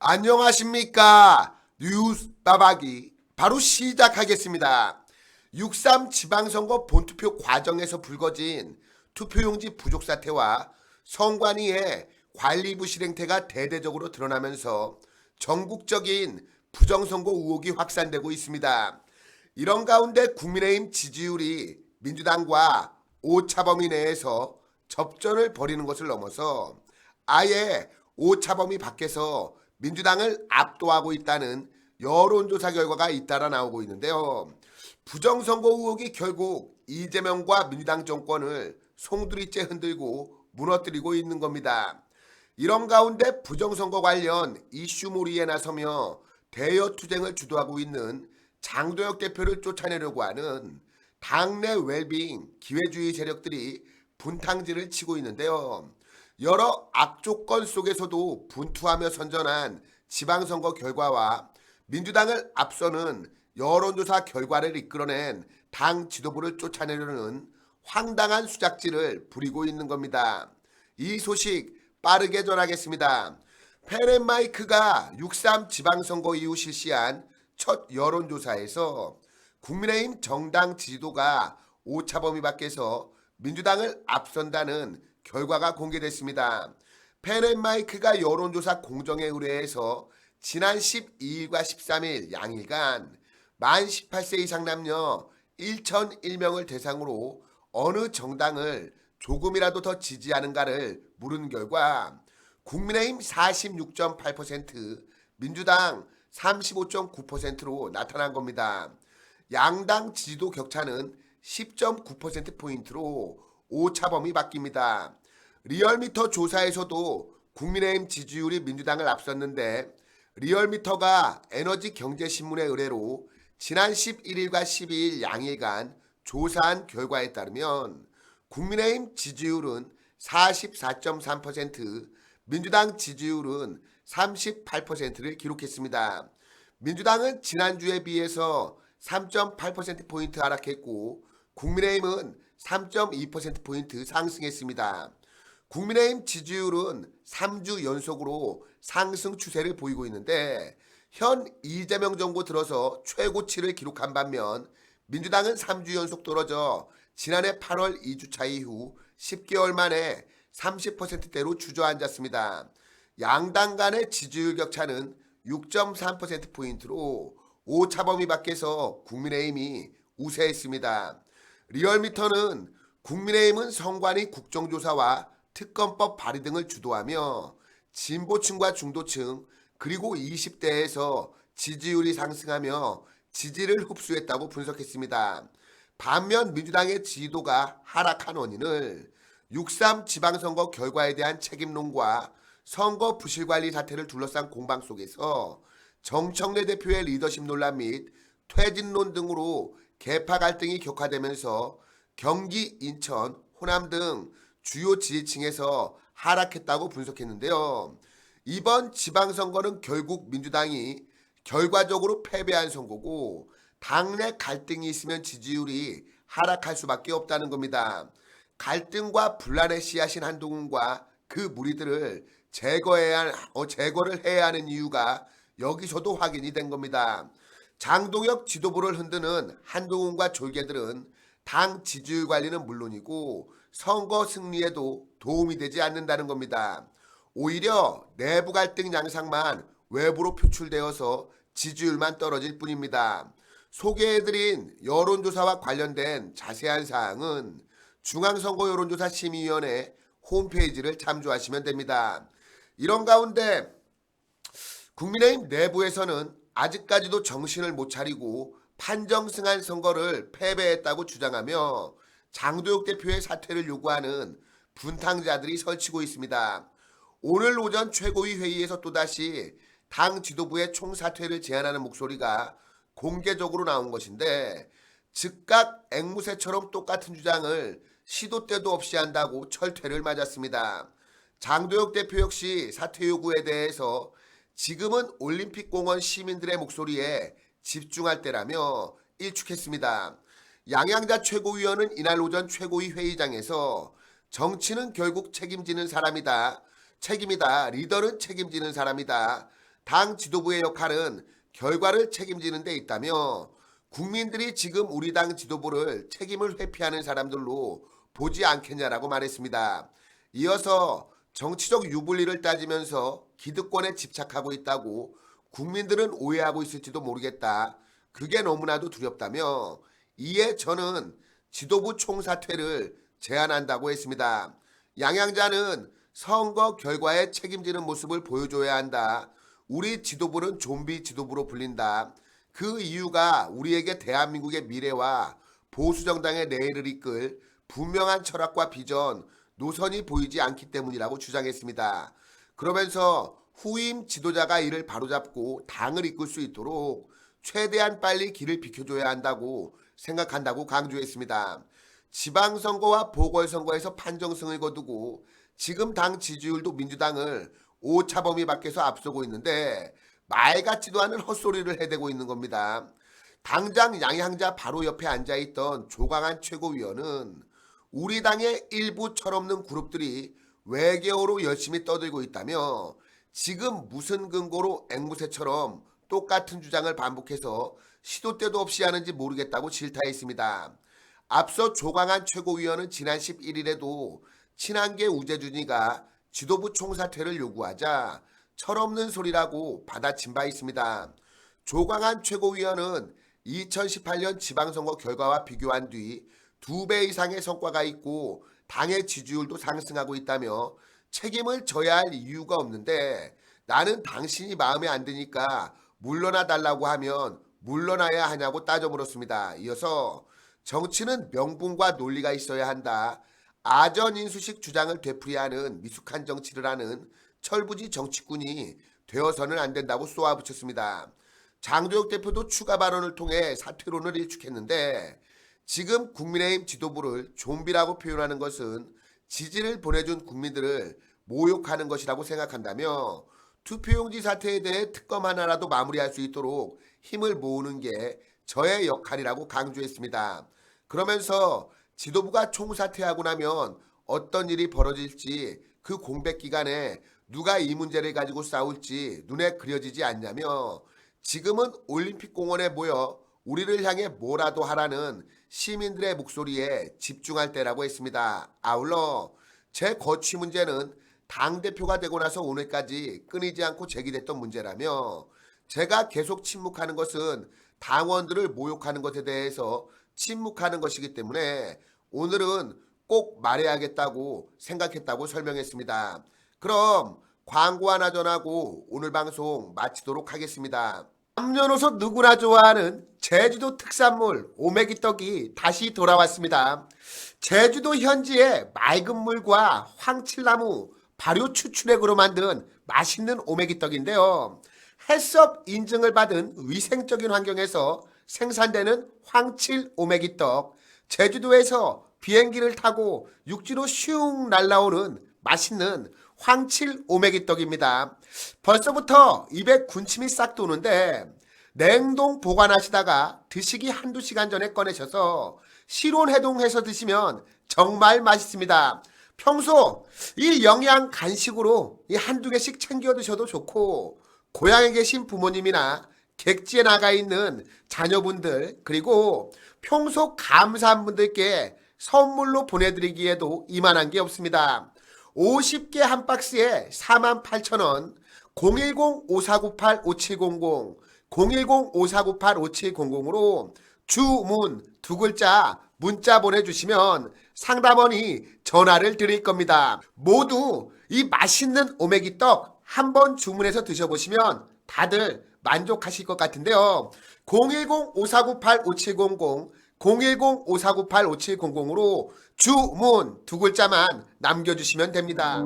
안녕하십니까. 뉴스 빠박이 바로 시작하겠습니다. 6.3 지방선거 본투표 과정에서 불거진 투표용지 부족 사태와 선관위의 관리부 실행태가 대대적으로 드러나면서 전국적인 부정선거 의혹이 확산되고 있습니다. 이런 가운데 국민의힘 지지율이 민주당과 오차범위 내에서 접전을 벌이는 것을 넘어서 아예 오차범위 밖에서 민주당을 압도하고 있다는 여론조사 결과가 잇따라 나오고 있는데요. 부정선거 의혹이 결국 이재명과 민주당 정권을 송두리째 흔들고 무너뜨리고 있는 겁니다. 이런 가운데 부정선거 관련 이슈몰이에 나서며 대여 투쟁을 주도하고 있는 장도혁 대표를 쫓아내려고 하는 당내 웰빙 기회주의 세력들이 분탕질을 치고 있는데요. 여러 악조건 속에서도 분투하며 선전한 지방선거 결과와 민주당을 앞서는 여론조사 결과를 이끌어낸 당 지도부를 쫓아내려는 황당한 수작질을 부리고 있는 겁니다. 이 소식 빠르게 전하겠습니다. 펜앤마이크가 6.3 지방선거 이후 실시한 첫 여론조사에서 국민의힘 정당 지지도가 오차범위 밖에서 민주당을 앞선다는 결과가 공개됐습니다. 펜앤마이크가 여론조사 공정에 의뢰해서 지난 12일과 13일 양일간 만 18세 이상 남녀 1,001명을 대상으로 어느 정당을 조금이라도 더 지지하는가를 물은 결과 국민의힘 46.8%, 민주당 35.9%로 나타난 겁니다. 양당 지지도 격차는 10.9%포인트로 오차범위 바뀝니다. 리얼미터 조사에서도 국민의힘 지지율이 민주당을 앞섰는데 리얼미터가 에너지경제신문의 의뢰로 지난 11일과 12일 양일간 조사한 결과에 따르면 국민의힘 지지율은 44.3%, 민주당 지지율은 38%를 기록했습니다. 민주당은 지난주에 비해서 3.8%포인트 하락했고 국민의힘은 3.2%포인트 상승했습니다. 국민의힘 지지율은 3주 연속으로 상승 추세를 보이고 있는데 현 이재명 정부 들어서 최고치를 기록한 반면 민주당은 3주 연속 떨어져 지난해 8월 2주차 이후 10개월 만에 30%대로 주저앉았습니다. 양당 간의 지지율 격차는 6.3%포인트로 오차범위 밖에서 국민의힘이 우세했습니다. 리얼미터는 국민의힘은 선관위 국정조사와 특검법 발의 등을 주도하며 진보층과 중도층 그리고 20대에서 지지율이 상승하며 지지를 흡수했다고 분석했습니다. 반면 민주당의 지지도가 하락한 원인을 6.3 지방선거 결과에 대한 책임론과 선거 부실관리 사태를 둘러싼 공방 속에서 정청래 대표의 리더십 논란 및 퇴진론 등으로 계파 갈등이 격화되면서 경기, 인천, 호남 등 주요 지지층에서 하락했다고 분석했는데요. 이번 지방선거는 결국 민주당이 결과적으로 패배한 선거고 당내 갈등이 있으면 지지율이 하락할 수밖에 없다는 겁니다. 갈등과 분란의 씨앗인 한동훈과 그 무리들을 제거를 해야 하는 이유가 여기서도 확인이 된 겁니다. 장동혁 지도부를 흔드는 한동훈과 졸개들은 당 지지율 관리는 물론이고 선거 승리에도 도움이 되지 않는다는 겁니다. 오히려 내부 갈등 양상만 외부로 표출되어서 지지율만 떨어질 뿐입니다. 소개해드린 여론조사와 관련된 자세한 사항은 중앙선거여론조사심의위원회 홈페이지를 참조하시면 됩니다. 이런 가운데 국민의힘 내부에서는 아직까지도 정신을 못 차리고 판정승한 선거를 패배했다고 주장하며 장도혁 대표의 사퇴를 요구하는 분탕자들이 설치고 있습니다. 오늘 오전 최고위 회의에서 또다시 당 지도부의 총사퇴를 제안하는 목소리가 공개적으로 나온 것인데 즉각 앵무새처럼 똑같은 주장을 시도 때도 없이 한다고 철퇴를 맞았습니다. 장도혁 대표 역시 사퇴 요구에 대해서 지금은 올림픽공원 시민들의 목소리에 집중할 때라며 일축했습니다. 양양자 최고위원은 이날 오전 최고위 회의장에서 정치는 결국 책임지는 사람이다. 책임이다. 리더는 책임지는 사람이다. 당 지도부의 역할은 결과를 책임지는 데 있다며 국민들이 지금 우리 당 지도부를 책임을 회피하는 사람들로 보지 않겠냐라고 말했습니다. 이어서 정치적 유불리를 따지면서 기득권에 집착하고 있다고 국민들은 오해하고 있을지도 모르겠다. 그게 너무나도 두렵다며 이에 저는 지도부 총사퇴를 제안한다고 했습니다. 양양자는 선거 결과에 책임지는 모습을 보여줘야 한다. 우리 지도부는 좀비 지도부로 불린다. 그 이유가 우리에게 대한민국의 미래와 보수정당의 내일을 이끌 분명한 철학과 비전, 노선이 보이지 않기 때문이라고 주장했습니다. 그러면서 후임 지도자가 이를 바로잡고 당을 이끌 수 있도록 최대한 빨리 길을 비켜줘야 한다고 생각한다고 강조했습니다. 지방선거와 보궐선거에서 판정승을 거두고 지금 당 지지율도 민주당을 오차범위 밖에서 앞서고 있는데 말 같지도 않은 헛소리를 해대고 있는 겁니다. 당장 양향자 바로 옆에 앉아있던 조광한 최고위원은 우리 당의 일부 철없는 그룹들이 외계어로 열심히 떠들고 있다며 지금 무슨 근거로 앵무새처럼 똑같은 주장을 반복해서 시도 때도 없이 하는지 모르겠다고 질타했습니다. 앞서 조광한 최고위원은 지난 11일에도 친한계 우재준이가 지도부 총사퇴를 요구하자 철없는 소리라고 받아친 바 있습니다. 조광한 최고위원은 2018년 지방선거 결과와 비교한 뒤 2배 이상의 성과가 있고 당의 지지율도 상승하고 있다며 책임을 져야 할 이유가 없는데 나는 당신이 마음에 안 드니까 물러나 달라고 하면 물러나야 하냐고 따져 물었습니다. 이어서 정치는 명분과 논리가 있어야 한다. 아전인수식 주장을 되풀이하는 미숙한 정치를 하는 철부지 정치꾼이 되어서는 안 된다고 쏘아붙였습니다. 장도혁 대표도 추가 발언을 통해 사퇴론을 일축했는데 지금 국민의힘 지도부를 좀비라고 표현하는 것은 지지를 보내준 국민들을 모욕하는 것이라고 생각한다며 투표용지 사태에 대해 특검 하나라도 마무리할 수 있도록 힘을 모으는 게 저의 역할이라고 강조했습니다. 그러면서 지도부가 총사퇴하고 나면 어떤 일이 벌어질지 그 공백 기간에 누가 이 문제를 가지고 싸울지 눈에 그려지지 않냐며 지금은 올림픽공원에 모여 우리를 향해 뭐라도 하라는 시민들의 목소리에 집중할 때라고 했습니다. 아울러 제 거취 문제는 당대표가 되고 나서 오늘까지 끊이지 않고 제기됐던 문제라며 제가 계속 침묵하는 것은 당원들을 모욕하는 것에 대해서 침묵하는 것이기 때문에 오늘은 꼭 말해야겠다고 생각했다고 설명했습니다. 그럼 광고 하나 전하고 오늘 방송 마치도록 하겠습니다. 남녀노소 누구나 좋아하는 제주도 특산물 오메기떡이 다시 돌아왔습니다. 제주도 현지의 맑은 물과 황칠나무, 발효 추출액으로 만든 맛있는 오메기떡인데요. 햇섭 인증을 받은 위생적인 환경에서 생산되는 황칠 오메기떡, 제주도에서 비행기를 타고 육지로 슝 날라오는 맛있는 황칠 오메기떡입니다. 벌써부터 입에 군침이 싹 도는데 냉동 보관하시다가 드시기 한두 시간 전에 꺼내셔서 실온해동해서 드시면 정말 맛있습니다. 평소 이 영양 간식으로 이 한두 개씩 챙겨 드셔도 좋고 고향에 계신 부모님이나 객지에 나가 있는 자녀분들 그리고 평소 감사한 분들께 선물로 보내드리기에도 이만한 게 없습니다. 50개 한 박스에 48,000원 010-5498-5700 010-5498-5700으로 주문 두 글자 문자 보내주시면 상담원이 전화를 드릴 겁니다. 모두 이 맛있는 오메기떡 한번 주문해서 드셔보시면 다들 만족하실 것 같은데요. 010-5498-5700 010-5498-5700으로 주문 두 글자만 남겨주시면 됩니다.